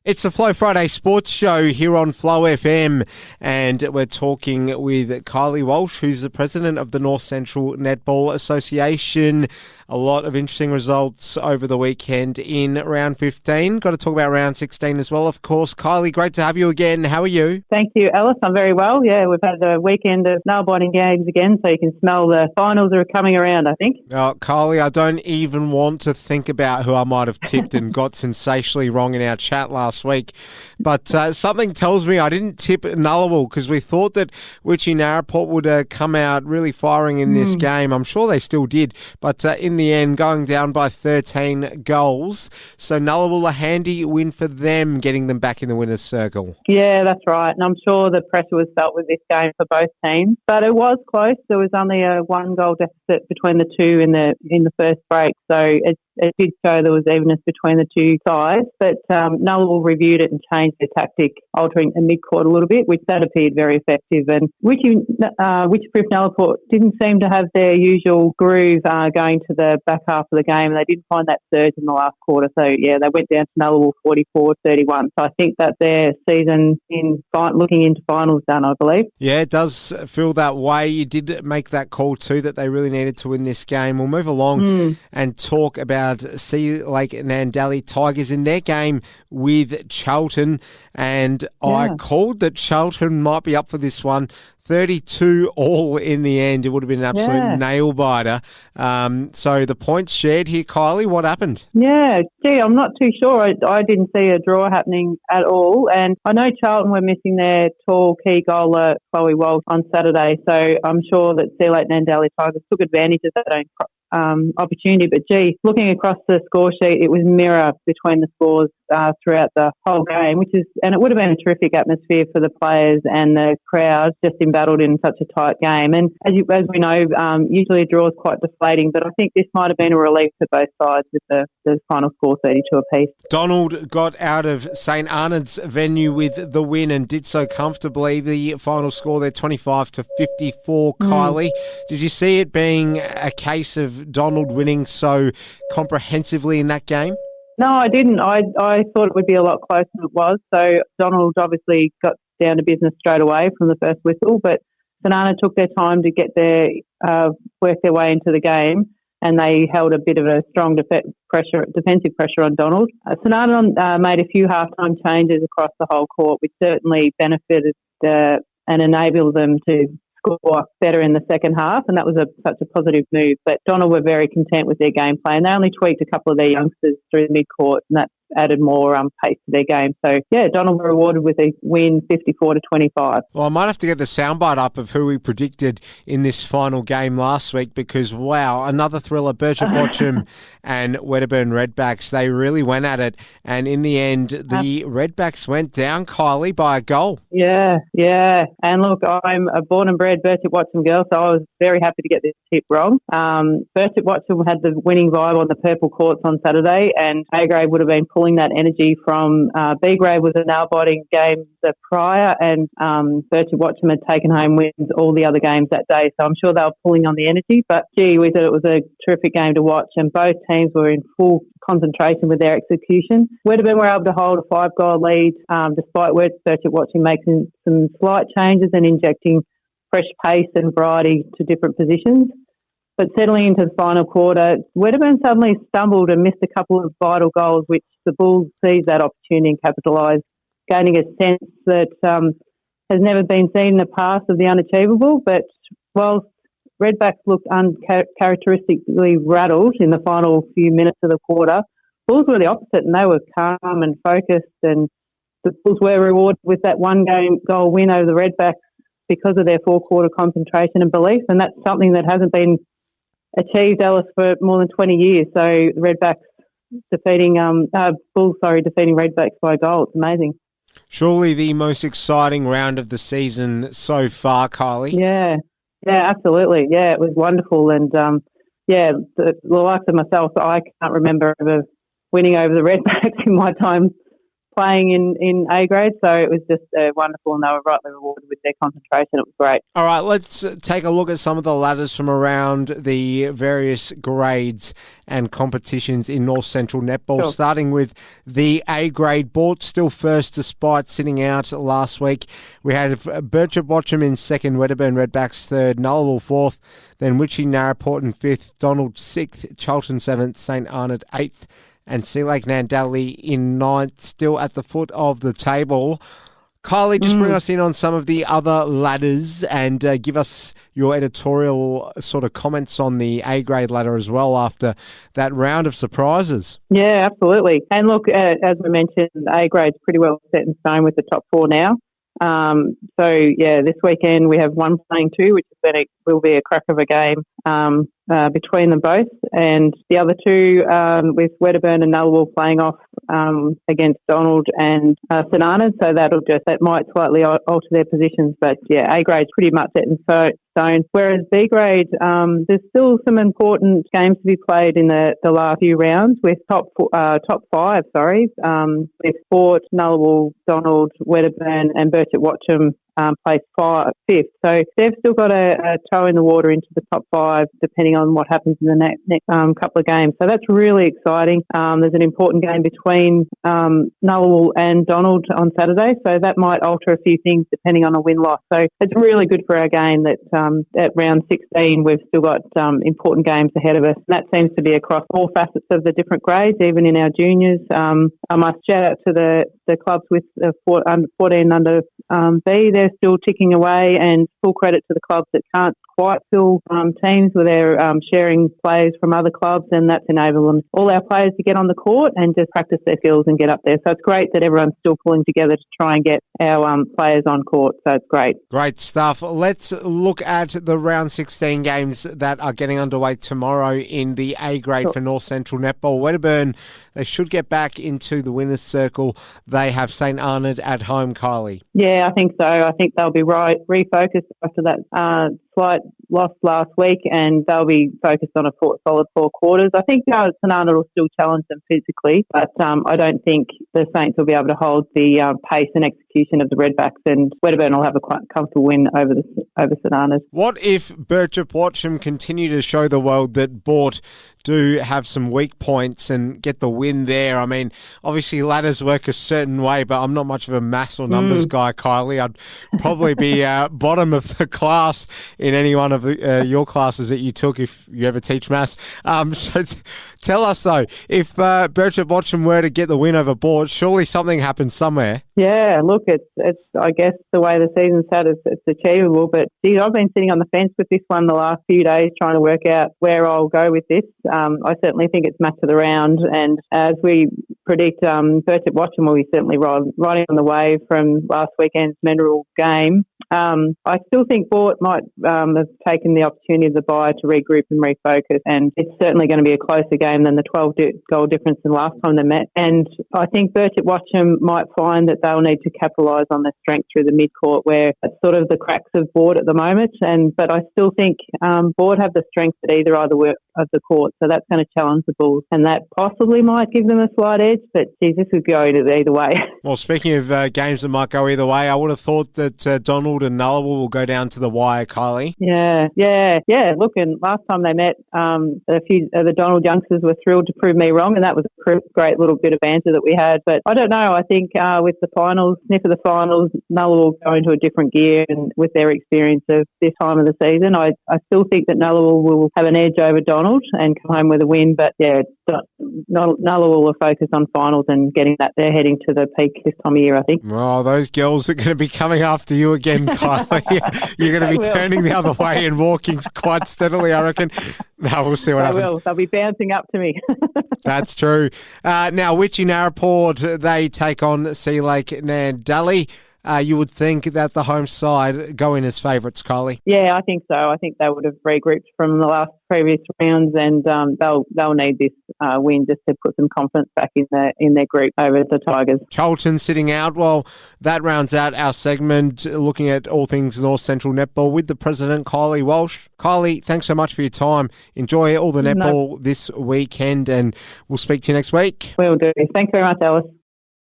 It's the Flow Friday Sports Show here on Flow FM, and we're talking with Kylie Walsh, who's the president of the North Central Netball Association. A lot of interesting results over the weekend in round 15. Got to talk about round 16 as well, of course. Kylie, great to have you again. How are you? Thank you, Ellis. I'm very well. Yeah, we've had the weekend of nail-biting games again, so you can smell the finals are coming around, I think. Oh, Kylie, I don't even want to think about who I might have tipped and got sensationally wrong in our chat last week. But something tells me I didn't tip Nullarbor because we thought that Witchy Narraport would come out really firing in this game. I'm sure they still did. But in the end, going down by 13 goals. So Nullarbor, a handy win for them, getting them back in the winner's circle. Yeah, that's right. And I'm sure the pressure was felt with this game for both teams. But it was close. There was only a 1-goal deficit between the two in the first break. So it did show there was evenness between the two sides, but Nullarbor reviewed it and changed their tactic, altering the mid-court a little bit, which that appeared very effective. And Witchproof Nullarbor didn't seem to have their usual groove going to the back half of the game, and they didn't find that surge in the last quarter. So, yeah, they went down to Nullarbor 44-31. So I think that their season looking into finals done, I believe. Yeah, it does feel that way. You did make that call too, that they really needed to win this game. We'll move along and talk about Sea Lake Nandali Tigers in their game with Charlton, and I called that Charlton might be up for this one. 32 all in the end. It would have been an absolute nail-biter. So the points shared here, Kylie, what happened? Yeah, gee, I'm not too sure. I didn't see a draw happening at all. And I know Charlton were missing their tall key goaler, Chloe Walsh, on Saturday. So I'm sure that Sea Lake Nandali Tigers took advantage of that own opportunity. But, gee, looking across the score sheet, it was mirror between the scores throughout the whole game, and it would have been a terrific atmosphere for the players and the crowd, just embattled in such a tight game. And as we know, usually a draw is quite deflating, but I think this might have been a relief for both sides with the final score 32 apiece. Donald got out of St Arnold's venue with the win and did so comfortably. The final score there, 25-54, Kylie. Did you see it being a case of Donald winning so comprehensively in that game? No, I didn't. I thought it would be a lot closer than it was. So Donald obviously got down to business straight away from the first whistle, but St Arnaud took their time to get work their way into the game, and they held a bit of a strong defensive pressure on Donald. St Arnaud made a few halftime changes across the whole court, which certainly benefited and enabled them to score better in the second half, and that was such a positive move. But Donald were very content with their game play, and they only tweaked a couple of their youngsters through the mid-court, and that added more pace to their game. So, yeah, Donald were rewarded with a win 54-25. Well, I might have to get the soundbite up of who we predicted in this final game last week because, wow, another thriller, Bertram Watcham and Wedderburn Redbacks. They really went at it, and in the end, the Redbacks went down, Kylie, by a goal. Yeah. And look, I'm a born and bred Bertram Watcham girl, so I was very happy to get this tip wrong. Bertram Watcham had the winning vibe on the purple courts on Saturday, and A-grade would have been pulling that energy from B-grade was a nail-biting game the prior, and Bertram Watcham had taken home wins all the other games that day, so I'm sure they were pulling on the energy. But, gee whiz, it was a terrific game to watch, and both teams were in full concentration with their execution. Wedderburn were able to hold a 5-goal lead despite Bertram Watcham making some slight changes and injecting fresh pace and variety to different positions. But settling into the final quarter, Wedderburn suddenly stumbled and missed a couple of vital goals, which the Bulls seized that opportunity and capitalised, gaining a sense that has never been seen in the past of the unachievable. But whilst Redbacks looked uncharacteristically rattled in the final few minutes of the quarter, Bulls were the opposite, and they were calm and focused, and the Bulls were rewarded with that one-goal win over the Redbacks because of their four-quarter concentration and belief, and that's something that hasn't been achieved, Ellis, for more than 20 years. So Redbacks defeating Redbacks by a goal. It's amazing. Surely the most exciting round of the season so far, Kylie. Yeah, absolutely. Yeah, it was wonderful. And, the likes of myself, I can't remember ever winning over the Redbacks in my time playing in A grade, so it was just wonderful, and they were rightly rewarded with their concentration. It was great. All right, let's take a look at some of the ladders from around the various grades and competitions in North Central Netball, Sure. starting with the A grade. Bort still first despite sitting out last week. We had Birchip Watcham in second, Wedderburn Redbacks third, Nullarbor fourth, then Witchy Narraport in fifth, Donald sixth, Charlton seventh, St Arnaud eighth, and Sea Lake Nandali in ninth, still at the foot of the table. Kylie, just bring us in on some of the other ladders and give us your editorial sort of comments on the A-grade ladder as well after that round of surprises. Yeah, absolutely. And look, as we mentioned, A-grade's pretty well set in stone with the top four now. This weekend we have one playing two, which will be a crack of a game between them both. And the other two, with Wedderburn and Nullarbor playing off against Donald and St Arnaud, so that might slightly alter their positions. But yeah, A grade's pretty much set in stone. Whereas B grade, there's still some important games to be played in the last few rounds with top five. With Thwart, Nullarbor, Donald, Wedderburn, and Birchip Watcham placed fifth. So they've still got a toe in the water into the top five, depending on what happens in the next couple of games. So that's really exciting. There's an important game between Nullarbor and Donald on Saturday, so that might alter a few things depending on a win-loss. So it's really good for our game that at round 16 we've still got important games ahead of us. And that seems to be across all facets of the different grades, even in our juniors. I must shout out to the clubs with under 14 under B. They're still ticking away, and full credit to the clubs that can't quite fill teams where they're sharing players from other clubs, and that's enabling all our players to get on the court and just practice their skills and get up there. So it's great that everyone's still pulling together to try and get our players on court. So it's great. Great stuff. Let's look at the round 16 games that are getting underway tomorrow in the A grade for North Central Netball. Wedderburn, they should get back into the winner's circle. They have St Arnaud at home, Kylie. Yeah, I think so. I think they'll be refocused after that slight loss last week, and they'll be focused on a solid four quarters. I think St Arnaud will still challenge them physically, but I don't think the Saints will be able to hold the pace and execution of the Redbacks, and Wedderburn will have a quite comfortable win over St Arnaud. What if Birchip Watcham continue to show the world that Bort do have some weak points and get the win there? I mean, obviously ladders work a certain way, but I'm not much of a maths or numbers guy, Kylie. I'd probably be bottom of the class in any one of your classes that you took if you ever teach maths. So tell us, though, if Birchip Watcham were to get the win over Bort, surely something happens somewhere. Yeah, look, it's I guess the way the season's had, it's achievable. But, geez, I've been sitting on the fence with this one the last few days trying to work out where I'll go with this. I certainly think it's match of the round. And as we predict, Birchip Watcham will be certainly riding on the wave from last weekend's memorable game. I still think Bort might have taken the opportunity of the bye to regroup and refocus, and it's certainly going to be a closer game than the 12-goal difference in the last time they met. And I think Birchip Watcham might find that they'll need to capitalise on their strength through the mid-court, where it's sort of the cracks of Bort at the moment. But I still think Bort have the strength at either of the court, so that's going to challenge the Bulls, and that possibly might give them a slight edge, but geez, this could go either way. Well, speaking of games that might go either way, I would have thought that Donald and Nullarbor will go down to the wire, Kylie. Yeah. Look, and last time they met, a few of the Donald youngsters were thrilled to prove me wrong, and that was a great little bit of banter that we had. But I don't know, I think with the finals, sniff of the finals, Nullarbor will go into a different gear, and with their experience of this time of the season, I still think that Nullarbor will have an edge over Donald and come home with a win. But yeah, Nullarbor will focus on finals and getting that. They're heading to the peak this time of year, I think. Oh, those girls are going to be coming after you again, Kylie. You're going to be turning the other way and walking quite steadily, I reckon. No, we'll see what happens. They'll be bouncing up to me. That's true. Now, Witchy Narraport, they take on Sea Lake Nandali. You would think that the home side go in as favourites, Kylie. Yeah, I think so. I think they would have regrouped from the previous rounds, and they'll need this win just to put some confidence back in their group over the Tigers. Charlton sitting out. Well, that rounds out our segment looking at all things North Central Netball with the president, Kylie Walsh. Kylie, thanks so much for your time. Enjoy all the netball this weekend, and we'll speak to you next week. Will do. Thanks very much, Ellis.